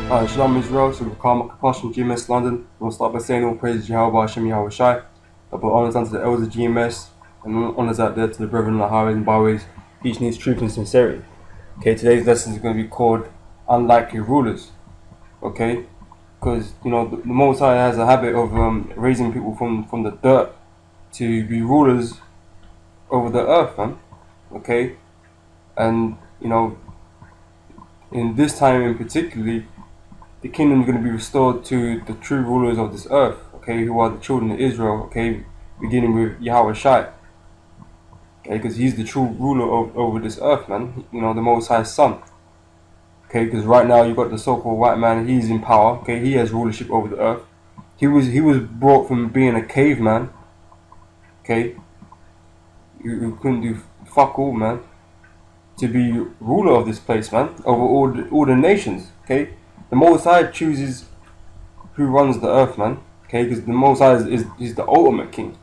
Shalom Israel, so Karma Compassion GMS London. We'll start by saying all praise to Yahweh Hashem Yahweh Shai. Double honors unto the elders of GMS and honors out there to the brethren in the highways and byways. Each needs truth and sincerity. Okay, today's lesson is going to be called Unlikely Rulers. Okay, because the Most High has a habit of raising people from the dirt to be rulers over the earth, man. Okay, and in this time in particularly, the kingdom is going to be restored to the true rulers of this earth, okay, who are the children of Israel, okay, beginning with Yahweh Shai, okay, because he's the true ruler over this earth, man, the Most High's son, okay, because right now you've got the so-called white man, he's in power, okay, he has rulership over the earth. He was brought from being a caveman, okay, who couldn't do fuck all, man, to be ruler of this place, man, over all the nations, okay. The Most High chooses who runs the earth, man. Okay, because the Most High is the ultimate king.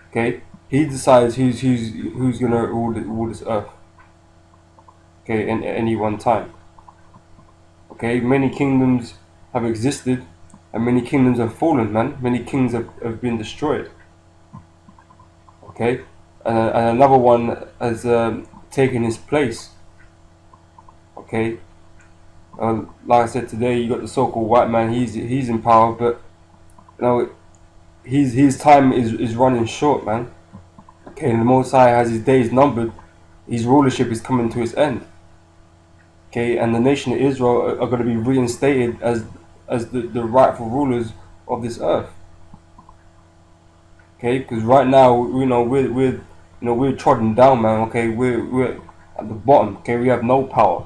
Okay, he decides who's gonna rule this earth. Okay, in at any one time. Okay, many kingdoms have existed, and many kingdoms have fallen, man. Many kings have been destroyed. Okay, and another one has taken his place. Okay. Like I said today, you got the so-called white man. He's in power, but his time is running short, man. Okay, and the Most High has his days numbered. His rulership is coming to its end. Okay, and the nation of Israel are going to be reinstated as the rightful rulers of this earth. Okay, because right now we're trodden down, man. Okay, we're at the bottom. Okay, we have no power.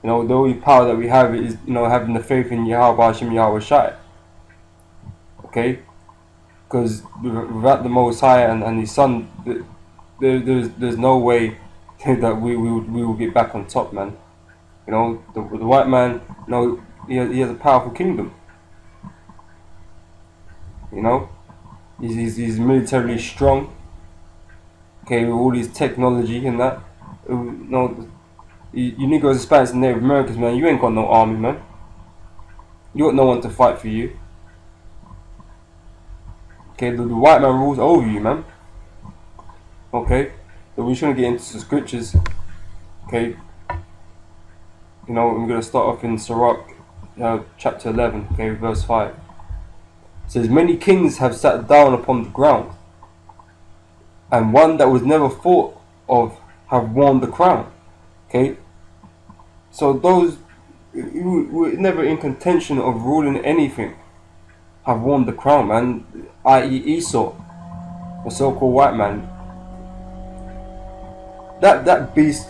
The only power that we have is, having the faith in Yahweh Hashem Yahweh Shai. Okay? Because without the Most High and His Son, there's no way that we will get back on top, man. The white man, he has a powerful kingdom. He's militarily strong. Okay, with all his technology and that. You Negroes, Hispanics, and Native Americans, man, you ain't got no army, man. You got no one to fight for you. Okay, the white man rules over you, man. Okay, so we shouldn't get into the scriptures. Okay, I'm gonna start off in Sirach, chapter 11, okay, verse 5. It says, "Many kings have sat down upon the ground, and one that was never thought of have worn the crown." Okay. So those who were never in contention of ruling anything have worn the crown, man. I.e. Esau, the so-called white man. That beast.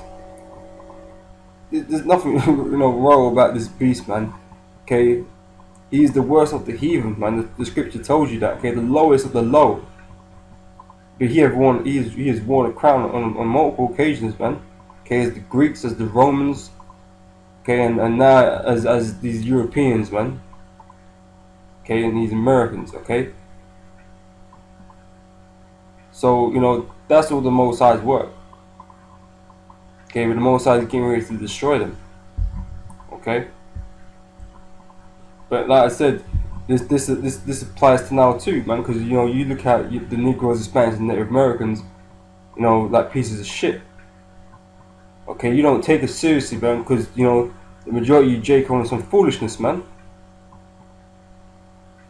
There's nothing royal about this beast, man. Okay, he's the worst of the heathen, man. The scripture tells you that. Okay, the lowest of the low. But he has worn a crown on multiple occasions, man. Okay, as the Greeks, as the Romans. Okay, and now as these Europeans, man. Okay, and these Americans, okay. So that's all the Most High's work. Okay, but the Most High is getting ready to destroy them. Okay. But like I said, this applies to now too, man. Because you look at the Negroes, Hispanics, and Native Americans, like pieces of shit. Okay, you don't take it seriously, man, because the majority of you jake on some foolishness, man.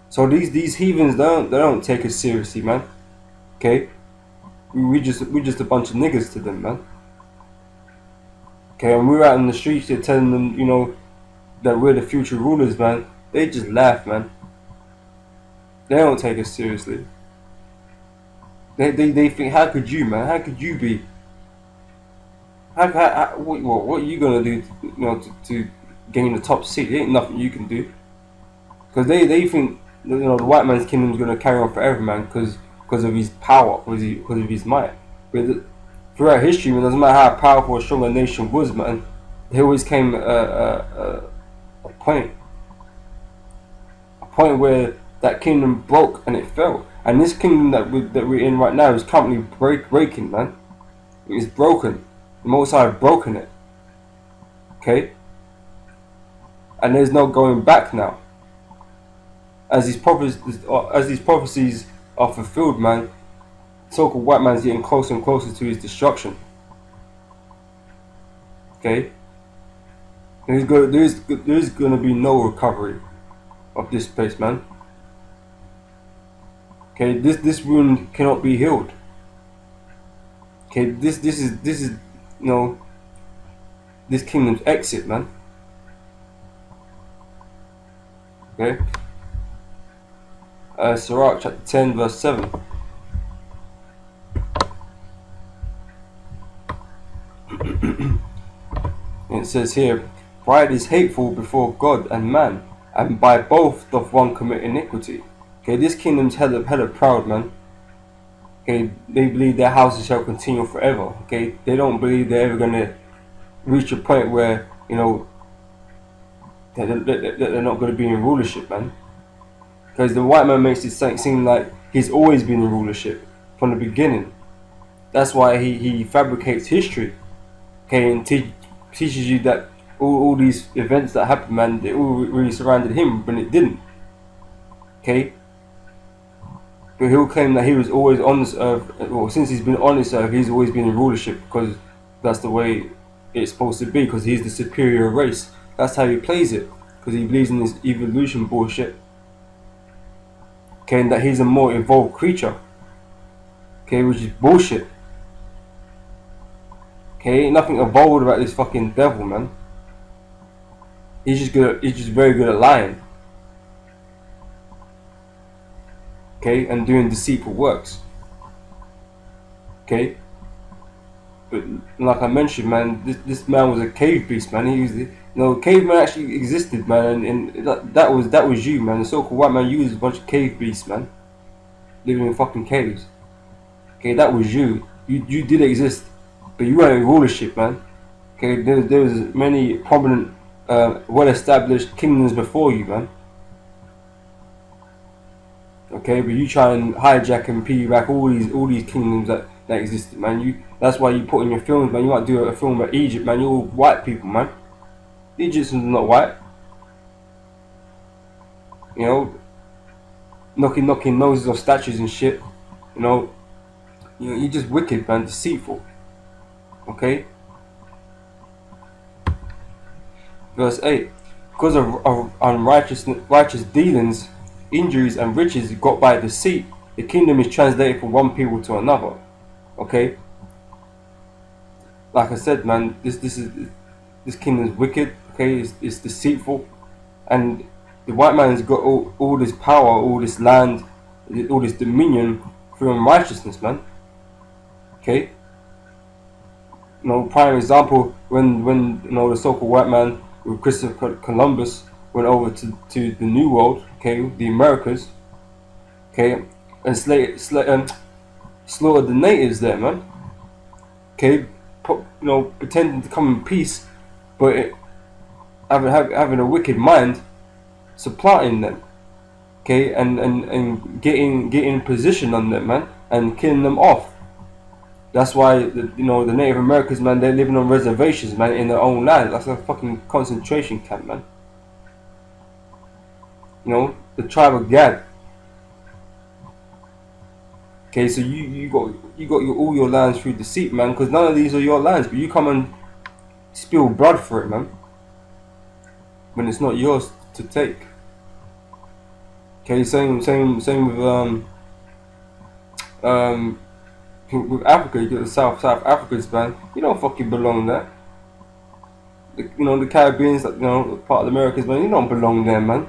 So these heathens, they don't take us seriously, man. Okay, we're just a bunch of niggas to them, man. Okay, and we're out in the streets, they're telling them, that we're the future rulers, man. They just laugh, man. They don't take us seriously. They think, how could you, man? How could you be? What are you gonna do, to gain the top seat? There ain't nothing you can do. Because they think, the white man's kingdom is gonna carry on forever, man. Because of his power, because of his might. But throughout history, man, it doesn't matter how powerful or strong a nation was, man. There always came a point where that kingdom broke and it fell. And this kingdom that we're in right now is currently breaking, man. It's broken. The Most High have broken it. Okay? and there's no going back now. As these prophecies are fulfilled, man, so-called white man's getting closer and closer to his destruction. Okay, there is going to be no recovery of this place, man. Okay, this wound cannot be healed. Okay, this is this kingdom's exit, man. Okay, Sirach chapter 10 verse 7. And it says here, pride is hateful before God and man, and by both doth one commit iniquity. Okay, this kingdom's hella proud, man. Okay, they believe their houses shall continue forever. Okay, they don't believe they're ever gonna reach a point where they're not gonna be in rulership, man. Because the white man makes it seem like he's always been in rulership from the beginning. That's why he fabricates history. Okay, and teaches you that all these events that happened, man, they all really surrounded him when it didn't. Okay, but he'll claim that he was always on this earth. Well, since he's been on this earth, he's always been in rulership because that's the way it's supposed to be. Because he's the superior race. That's how he plays it. Because he believes in this evolution bullshit. Okay, and that he's a more evolved creature. Okay, which is bullshit. Okay, ain't nothing evolved about this fucking devil, man. He's just very good at lying. Okay, and doing deceitful works. Okay, but like I mentioned, man, this man was a cave beast, man. He was, caveman actually existed, man, and that was you, man. The so-called white man, you was a bunch of cave beasts, man, living in fucking caves. Okay, that was you. You did exist, but you weren't in rulership, man. Okay, there was many prominent, well-established kingdoms before you, man. Okay, but you try and hijack and piggyback all these kingdoms that existed, man. That's why you put in your films, man. You might do a film about Egypt, man. You're all white people, man. The Egyptians are not white. You know, knocking noses off statues and shit. You're just wicked, man. Deceitful. Okay. Verse 8. Because of righteous dealings, injuries and riches got by deceit, the kingdom is translated from one people to another. Okay, like I said, man, this kingdom is wicked. Okay, it's deceitful, and the white man's got all this power, all this land, all this dominion through unrighteousness, man. Okay, prime example when the so-called white man with Christopher Columbus went over to the New World, okay, the Americas, okay, and slaughtered the natives there, man. Okay, pretending to come in peace, but having a wicked mind, supplanting them, okay, and getting position on them, man, and killing them off. That's why the Native Americans, man, they're living on reservations, man, in their own land. That's a fucking concentration camp, man. The tribe of Gad. Okay, so you got all your lands through deceit, man, because none of these are your lands, but you come and spill blood for it, man, when it's not yours to take. Okay, same with Africa. You get the South Africans, man. You don't fucking belong there. The Caribbeans, part of the Americas, man. You don't belong there, man.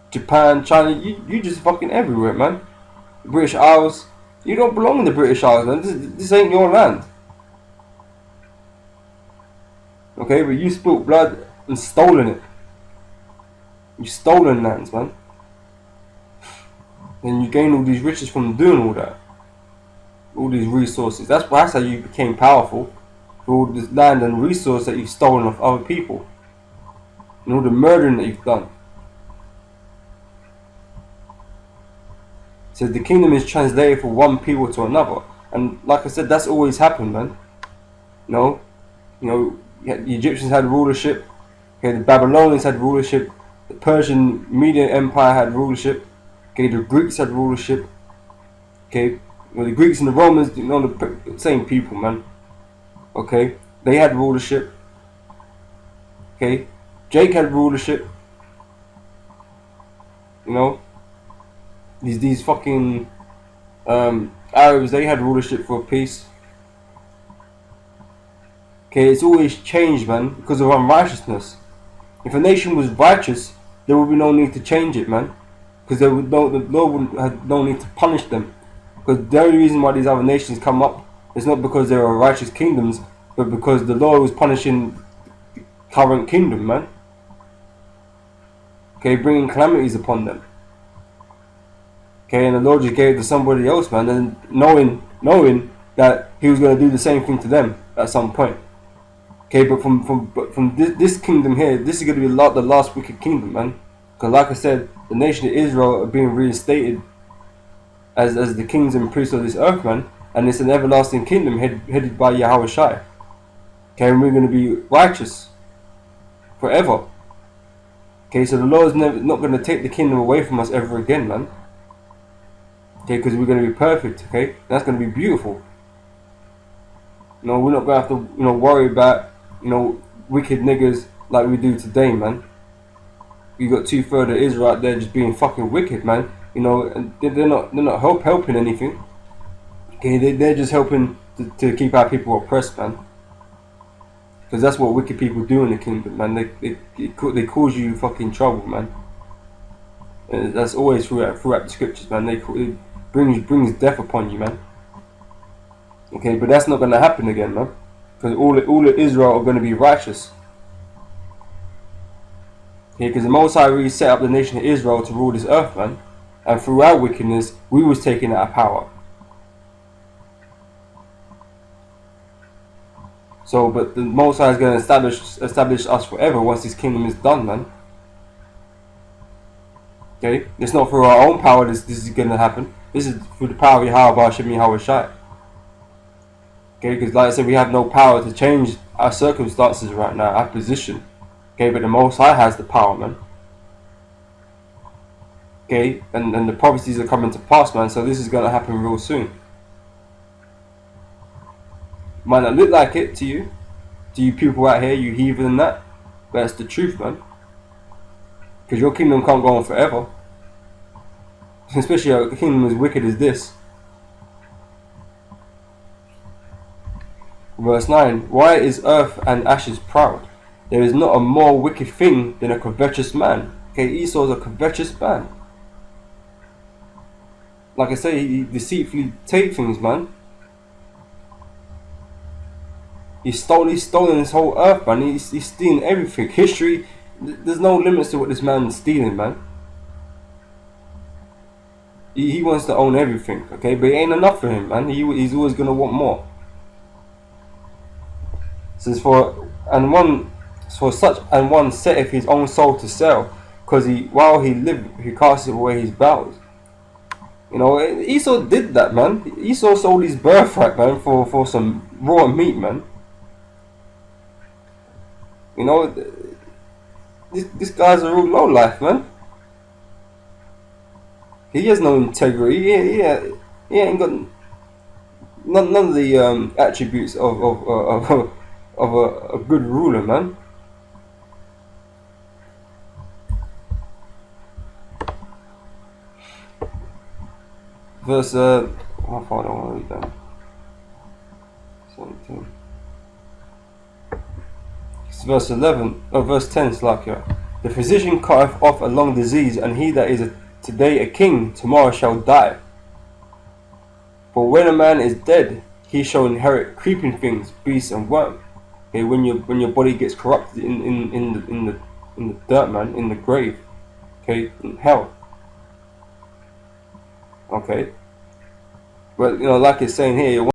Japan, China, you just fucking everywhere, man. British Isles, you don't belong in the British Isles, man. This ain't your land. Okay, but you spilt blood and stolen it. You stolen lands, man. And you gain all these riches from doing all that. All these resources. That's how you became powerful. For all this land and resource that you've stolen off other people. And all the murdering that you've done. So the kingdom is translated from one people to another, and like I said, that's always happened, man. The Egyptians had rulership, Okay, the Babylonians had rulership, the Persian Median Empire had rulership, okay, the Greeks had rulership, okay, well, the Greeks and the Romans, you know, the same people, man, okay, they had rulership, okay, Jake had rulership, you know, these fucking Arabs, they had rulership for a peace. Okay, it's always changed, man, because of unrighteousness. If a nation was righteous, there would be no need to change it, man, because the law would have no need to punish them. Because the only reason why these other nations come up is not because they are righteous kingdoms, but because the law was punishing the current kingdom, man. Okay, bringing calamities upon them. Okay, and the Lord just gave it to somebody else, man, and knowing that He was going to do the same thing to them at some point. Okay, but from this kingdom here, this is going to be the last wicked kingdom, man. Because like I said, the nation of Israel are being reinstated as the kings and priests of this earth, man. And it's an everlasting kingdom headed by Yahweh Shai. Okay, and we're going to be righteous forever. Okay, so the Lord is not going to take the kingdom away from us ever again, man. Okay, because we're going to be perfect, okay? That's going to be beautiful. You know, we're not going to have to, you know, worry about, you know, wicked niggas like we do today, man. You got 2/3 of Israel out there just being fucking wicked, man. You know, and they're not helping anything. Okay, they're just helping to keep our people oppressed, man. Because that's what wicked people do in the kingdom, man. They cause you fucking trouble, man. And that's always throughout the scriptures, man. It brings death upon you, man. Okay, but that's not going to happen again, man. Because all of Israel are going to be righteous. Okay, because the Most High really set up the nation of Israel to rule this earth, man. And through our wickedness, we was taken out of power. So, but the Most High is going to establish us forever once this kingdom is done, man. Okay, it's not through our own power this is going to happen. This is through the power of Yahweh Hashem Yahweh Shai. Okay, because like I said, we have no power to change our circumstances right now, our position. Okay, but the Most High has the power, man. Okay, and the prophecies are coming to pass, man, so this is going to happen real soon. Might not look like it to you people out here, you heathen and that, but it's the truth, man. Because your kingdom can't go on forever. Especially a kingdom as wicked as this. Verse 9, why is earth and ashes proud? There is not a more wicked thing than a covetous man. Okay, Esau is a covetous man. Like I say, he deceitfully takes things, man. He's stolen this whole earth, man. He's stealing everything. History, there's no limits to what this man's stealing, man. He wants to own everything, okay? But it ain't enough for him, man. He's always going to want more. Says one setteth his own soul to sell, because while he lived, he casteth away his bowels. You know, Esau did that, man. Esau sold his birthright, man, for some raw meat, man. You know, this guy's a real low life, man. He has no integrity. He ain't got none of the attributes of a good ruler, man. Verse how far do I want to read that? 17. It's verse 11. Verse 10. Slakia. The physician cutteth off a long disease, and he that is today a king, tomorrow shall die. For when a man is dead, he shall inherit creeping things, beasts and worms. Okay, when your body gets corrupted in the dirt, man, in the grave, okay, in hell. Okay, but you know, like it's saying here,